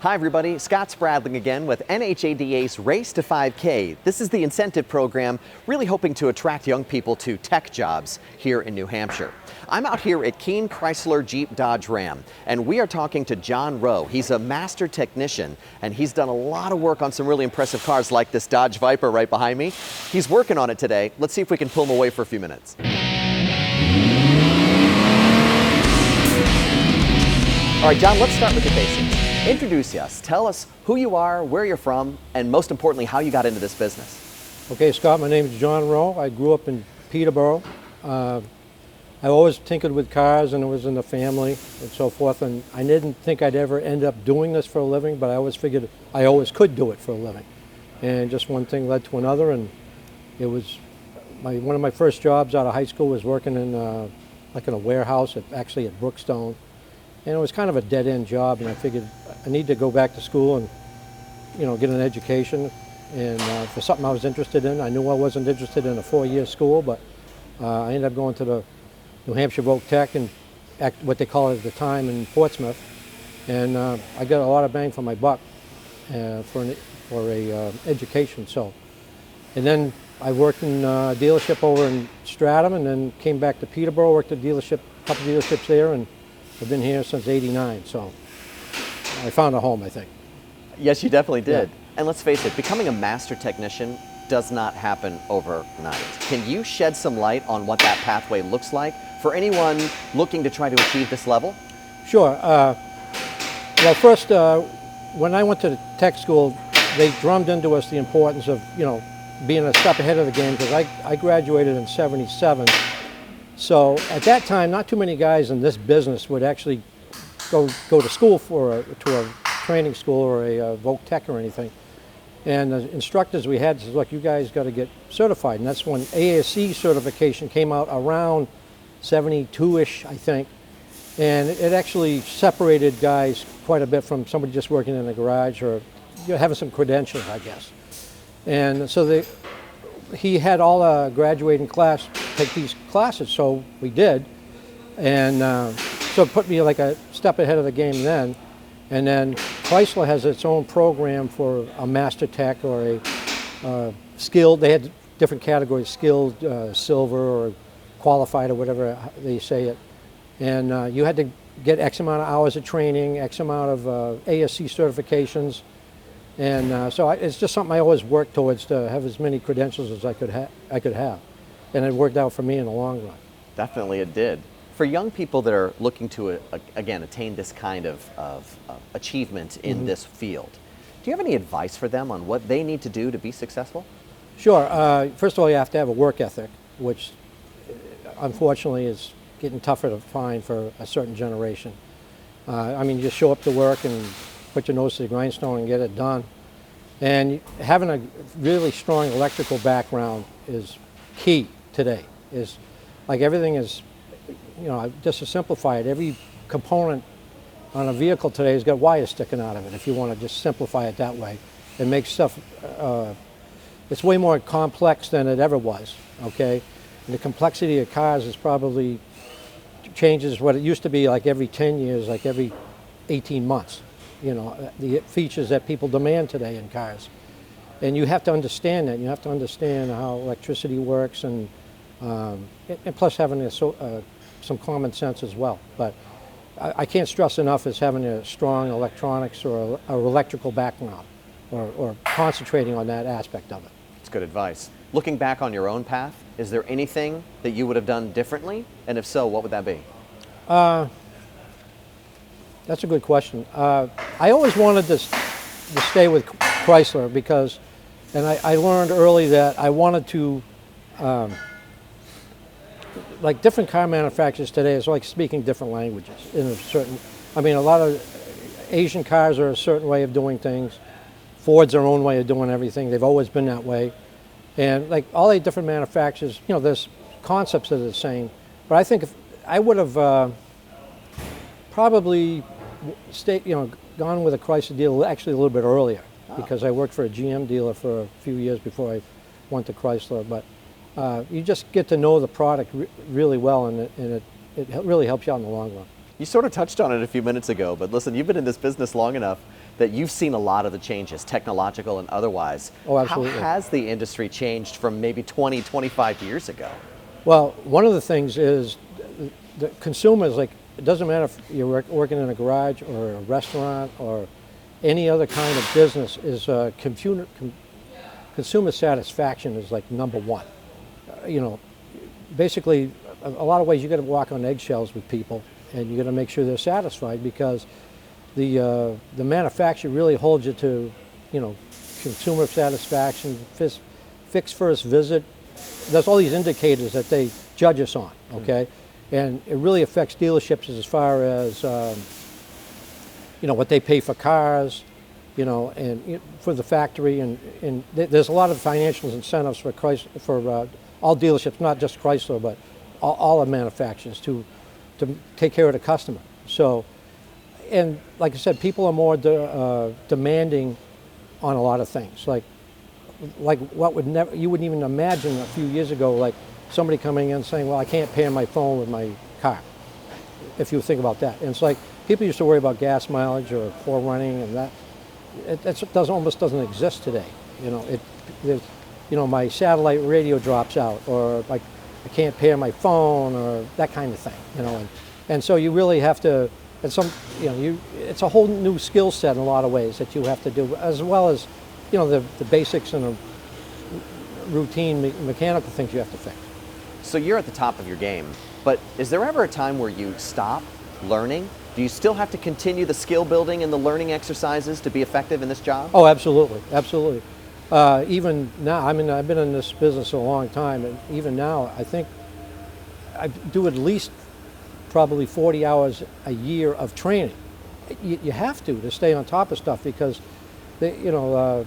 Hi everybody, Scott Spradling again with NHADA's Race to 5K. This is the incentive program really hoping to attract young people to tech jobs here in New Hampshire. I'm out here at Keene Chrysler Jeep Dodge Ram, and we are talking to John Roe. He's a master technician, and he's done a lot of work on some really impressive cars like this Dodge Viper right behind me. He's working on it today. Let's see if we can pull him away for a few minutes. All right, John, let's start with the basics. Introduce us. Tell us who you are, where you're from, and most importantly, how you got into this business. Okay, Scott, my name is John Roe. I grew up in Peterborough. I always tinkered with cars, and it was in the family and so forth, and I didn't think I'd ever end up doing this for a living, but I always figured I always could do it for a living. And just one thing led to another, and it was one of my first jobs out of high school was working in like in a warehouse, actually at Brookstone. And it was kind of a dead-end job, and I figured I need to go back to school and, get an education, and for something I was interested in. I knew I wasn't interested in a 4-year school, but I ended up going to the New Hampshire Voc Tech, and what they call it at the time in Portsmouth, and I got a lot of bang for my buck for a education. So, and then I worked in a dealership over in Stratham, and then came back to Peterborough, worked at a couple dealerships there, and I've been here since '89, so I found a home, I think. Yes, you definitely did. Yeah. And let's face it, becoming a master technician does not happen overnight. Can you shed some light on what that pathway looks like for anyone looking to try to achieve this level? Sure. Well, first, when I went to the tech school, they drummed into us the importance of, being a step ahead of the game, because I graduated in '77. So at that time, not too many guys in this business would actually go to school to a training school or a Voc Tech or anything. And the instructors we had said, look, you guys got to get certified. And that's when ASE certification came out around 72-ish, I think. And it actually separated guys quite a bit from somebody just working in a garage or having some credentials, I guess. And so he had all the graduating class take these classes, so we did, and so it put me like a step ahead of the game then. And then Chrysler has its own program for a master tech or a skilled. They had different categories: skilled, silver, or qualified, or whatever they say it. And you had to get X amount of hours of training, X amount of ASC certifications. And so it's just something I always worked towards, to have as many credentials as I could have. And it worked out for me in the long run. Definitely it did. For young people that are looking to, again, attain this kind of achievement in this field, do you have any advice for them on what they need to do to be successful? Sure. First of all, you have to have a work ethic, which unfortunately is getting tougher to find for a certain generation. You just show up to work and put your nose to the grindstone and get it done. And having a really strong electrical background is key today. Is like everything is, just to simplify it, every component on a vehicle today has got wires sticking out of it, if you want to just simplify it that way. It makes stuff, it's way more complex than it ever was, okay? And the complexity of cars is probably changes what it used to be like every 10 years, like every 18 months. The features that people demand today in cars. And you have to understand that. You have to understand how electricity works, and plus having some common sense as well. But I can't stress enough is having a strong electronics or electrical background, or concentrating on that aspect of it. That's good advice. Looking back on your own path, is there anything that you would have done differently? And if so, what would that be? That's a good question. I always wanted to stay with Chrysler because, and I learned early that I wanted to, like different car manufacturers today, it's like speaking different languages in a certain, a lot of Asian cars are a certain way of doing things. Ford's their own way of doing everything. They've always been that way. And like all the different manufacturers, there's concepts that are the same. But I think if I would have probably gone with a Chrysler dealer actually a little bit earlier, because I worked for a GM dealer for a few years before I went to Chrysler. But you just get to know the product really well, and it really helps you out in the long run. You sort of touched on it a few minutes ago, but listen, you've been in this business long enough that you've seen a lot of the changes, technological and otherwise. Oh, absolutely. How has the industry changed from maybe 20, 25 years ago? Well, one of the things is the consumers, like, it doesn't matter if you're working in a garage or a restaurant or any other kind of business, is consumer satisfaction is like number one. You know, basically, a lot of ways you got to walk on eggshells with people, and you got to make sure they're satisfied, because the manufacturer really holds you to, you know, consumer satisfaction, fix first visit. There's all these indicators that they judge us on, okay? And it really affects dealerships as far as, you know, what they pay for cars, you know, and for the factory, and there's a lot of financial incentives for Chrysler, for all dealerships, not just Chrysler, but all the manufacturers to take care of the customer. So, and like I said, people are more demanding on a lot of things. Like what you wouldn't even imagine a few years ago, like somebody coming in saying, well, I can't pay my phone with my car, if you think about that. And it's like, people used to worry about gas mileage or poor running, and that almost doesn't exist today. You know, my satellite radio drops out, or like I can't pair my phone, or that kind of thing. You know, and so you really have to. It's it's a whole new skill set in a lot of ways that you have to do, as well as, you know, the basics and the routine mechanical things you have to fix. So you're at the top of your game, but is there ever a time where you stop learning? Do you still have to continue the skill building and the learning exercises to be effective in this job? Oh, absolutely, absolutely. Even now, I mean, I've been in this business a long time, and even now, I think I do at least probably 40 hours a year of training. You have to stay on top of stuff, because they, you know,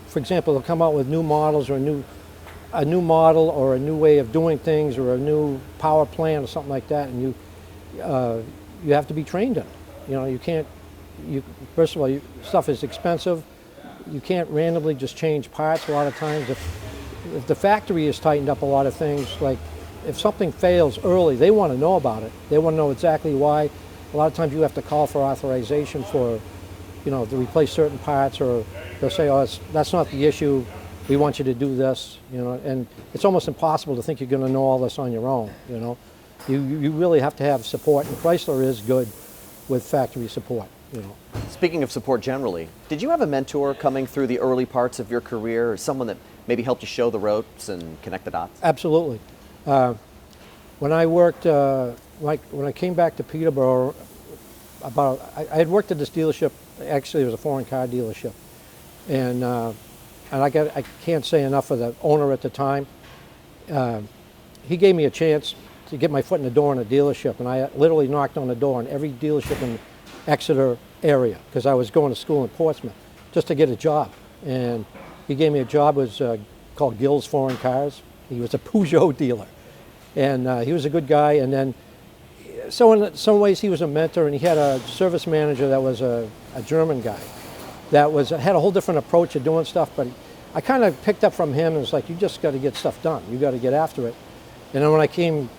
for example, they'll come out with new models, or a new model, or a new way of doing things, or a new power plant or something like that, and you have to be trained in it. You know, you can't. First of all, stuff is expensive. You can't randomly just change parts. A lot of times, if the factory has tightened up a lot of things, like if something fails early, they want to know about it. They want to know exactly why. A lot of times you have to call for authorization for, you know, to replace certain parts, or they'll say, oh, that's not the issue. We want you to do this, you know, and it's almost impossible to think you're going to know all this on your own, you know. You really have to have support, and Chrysler is good with factory support, you know. Speaking of support generally, did you have a mentor coming through the early parts of your career, or someone that maybe helped you show the ropes and connect the dots? Absolutely. When I worked, like when I came back to Peterborough, I had worked at this dealership. Actually, it was a foreign car dealership, and I can't say enough for the owner at the time. He gave me a chance to get my foot in the door in a dealership, and I literally knocked on the door in every dealership in Exeter area, because I was going to school in Portsmouth just to get a job. And he gave me a job. It was called Gill's Foreign Cars. He was a Peugeot dealer, and he was a good guy. And then, so in some ways, he was a mentor, and he had a service manager that was a German guy that had a whole different approach of doing stuff. But I kind of picked up from him, and it's like, you just got to get stuff done. You got to get after it. And then when I came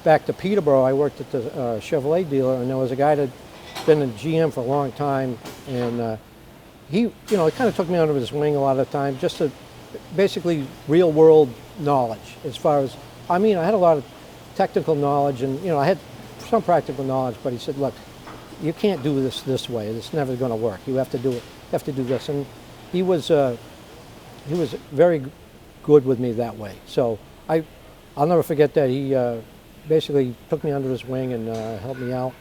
back to Peterborough, I worked at the Chevrolet dealer, and there was a guy that had been in GM for a long time, and he, you know, he kind of took me under his wing a lot of the time, just to basically real world knowledge. As far as, I mean, I had a lot of technical knowledge, and, you know, I had some practical knowledge, but he said, look, you can't do this way. It's never going to work. You have to do it. You have to do this. And he was very good with me that way. So I'll never forget that. He basically took me under his wing and helped me out.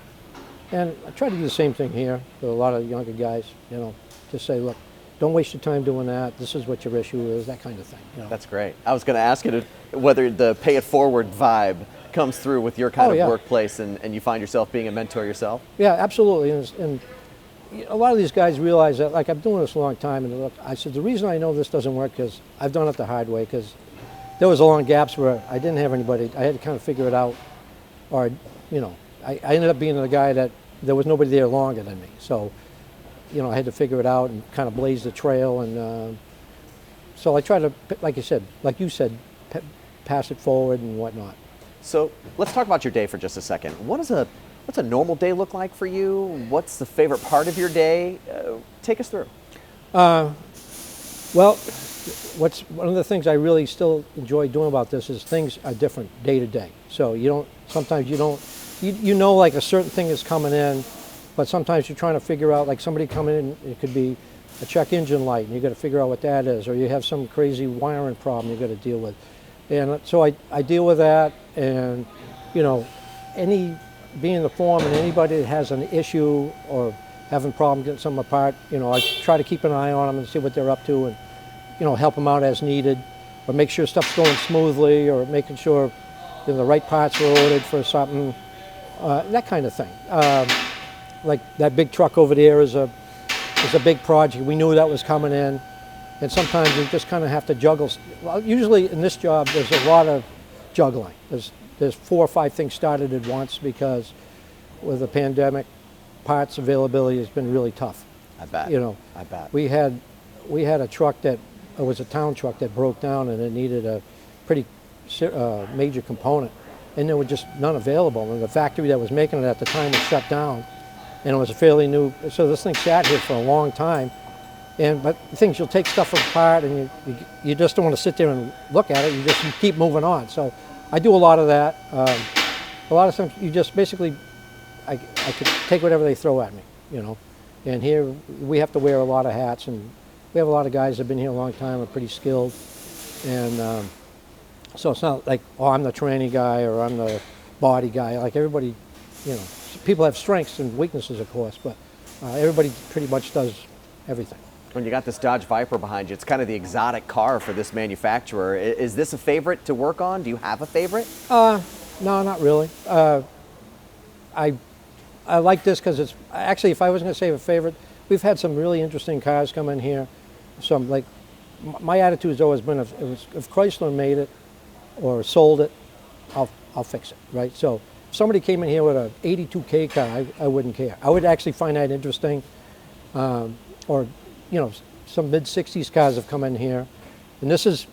And I try to do the same thing here with a lot of younger guys, you know, just say, look, don't waste your time doing that. This is what your issue is, that kind of thing. You know? That's great. I was going to ask you whether the pay it forward vibe comes through with your kind of workplace, and you find yourself being a mentor yourself? Yeah, absolutely. And a lot of these guys realize that, like, I'm doing this a long time, and look, I said, the reason I know this doesn't work because I've done it the hard way, because there was a long gaps where I didn't have anybody. I had to kind of figure it out, or, you know, I ended up being the guy that there was nobody there longer than me. So, you know, I had to figure it out and kind of blaze the trail. And so I try to, like you said, pass it forward and whatnot. So let's talk about your day for just a second. What does a What's a normal day look like for you? What's the favorite part of your day? Take us through. Well, one of the things I really still enjoy doing about this is things are different day to day. So sometimes you know like a certain thing is coming in, but sometimes you're trying to figure out, like somebody coming in, it could be a check engine light and you got to figure out what that is, or you have some crazy wiring problem you got to deal with. And so I deal with that, and being the foreman, anybody that has an issue or having a problem getting something apart, I try to keep an eye on them and see what they're up to, and help them out as needed, or make sure stuff's going smoothly, or making sure the right parts are ordered for something, that kind of thing. Like that big truck over there is a big project. We knew that was coming in, and sometimes you just kind of have to juggle. Well, usually in this job, there's a lot of juggling. There's 4 or 5 things started at once, because with the pandemic, parts availability has been really tough. I bet. I bet. We had a truck that was a town truck that broke down, and it needed a pretty major component, and there were just none available. And the factory that was making it at the time was shut down, and it was a fairly new. So this thing sat here for a long time. But things, you'll take stuff apart, and you just don't want to sit there and look at it. You keep moving on. So I do a lot of that. A lot of times you just basically, I could take whatever they throw at me, And here we have to wear a lot of hats, and we have a lot of guys that have been here a long time, are pretty skilled. And so it's not like, oh, I'm the tranny guy or I'm the body guy. Like everybody, people have strengths and weaknesses, of course, but everybody pretty much does everything. When you got this Dodge Viper behind you, it's kind of the exotic car for this manufacturer. Is this a favorite to work on? Do you have a favorite? No, not really. I like this because it's actually, if I was going to say a favorite, we've had some really interesting cars come in here. Some, like, my attitude has always been, if Chrysler made it or sold it, I'll fix it, right? So if somebody came in here with a 82K car, I wouldn't care. I would actually find that interesting. Or some mid-60s cars have come in here, and this is,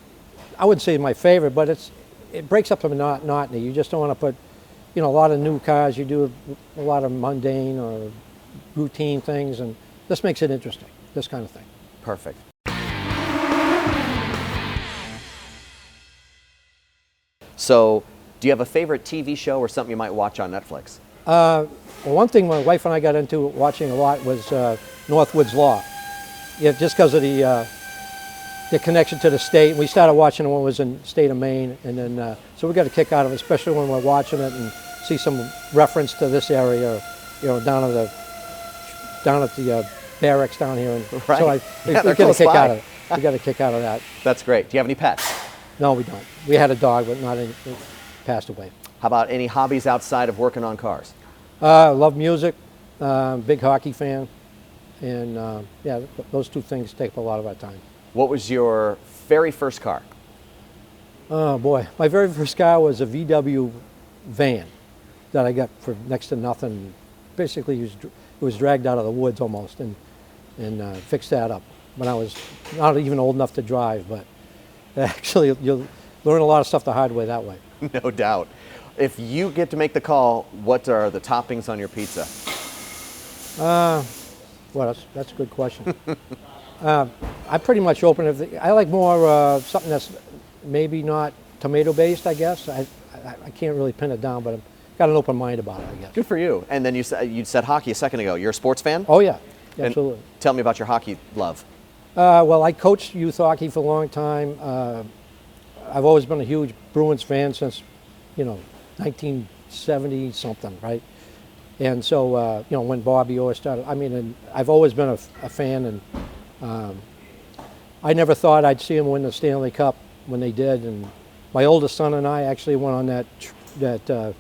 I wouldn't say my favorite, but it breaks up the monotony. You just don't want to put, a lot of new cars. You do a lot of mundane or routine things, and this makes it interesting, this kind of thing. Perfect. So, do you have a favorite TV show or something you might watch on Netflix? Well, one thing my wife and I got into watching a lot was Northwood's Law. Yeah, just because of the connection to the state. We started watching it when it was in the state of Maine, and then so we got a kick out of it, especially when we're watching it and see some reference to this area, down at the barracks down here. And right. So we got a kick out of it. We got a kick out of that. That's great. Do you have any pets? No, we don't. We had a dog, but it passed away. How about any hobbies outside of working on cars? Love music. Big hockey fan. And yeah, those two things take up a lot of our time. What was your very first car? Oh boy, my very first car was a VW van that I got for next to nothing. Basically, it was dragged out of the woods almost, and fixed that up when I was not even old enough to drive. But actually, you'll learn a lot of stuff the hard way that way. No doubt. If you get to make the call, what are the toppings on your pizza? Well, that's a good question. I pretty much open I like more something that's maybe not tomato based, I guess. I can't really pin it down, but I've got an open mind about it, I guess. Good for you. And then you said hockey a second ago. You're a sports fan? Oh yeah, absolutely. And tell me about your hockey love. Well, I coached youth hockey for a long time. I've always been a huge Bruins fan since, 1970 something, right? And so, when Bobby Orr started, and I've always been a fan, and I never thought I'd see him win the Stanley Cup when they did. And my oldest son and I actually went on that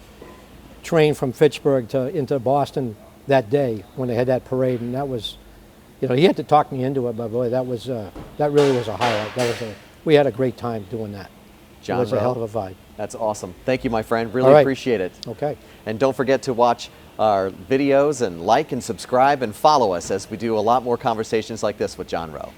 train from Fitchburg into Boston that day when they had that parade, and that was, he had to talk me into it, but boy, that really was a highlight. We had a great time doing that. John It was Roe. a hell of a vibe. That's awesome. Thank you, my friend. Really right. appreciate it. Okay. And don't forget to watch our videos and like and subscribe and follow us as we do a lot more conversations like this with John Roe.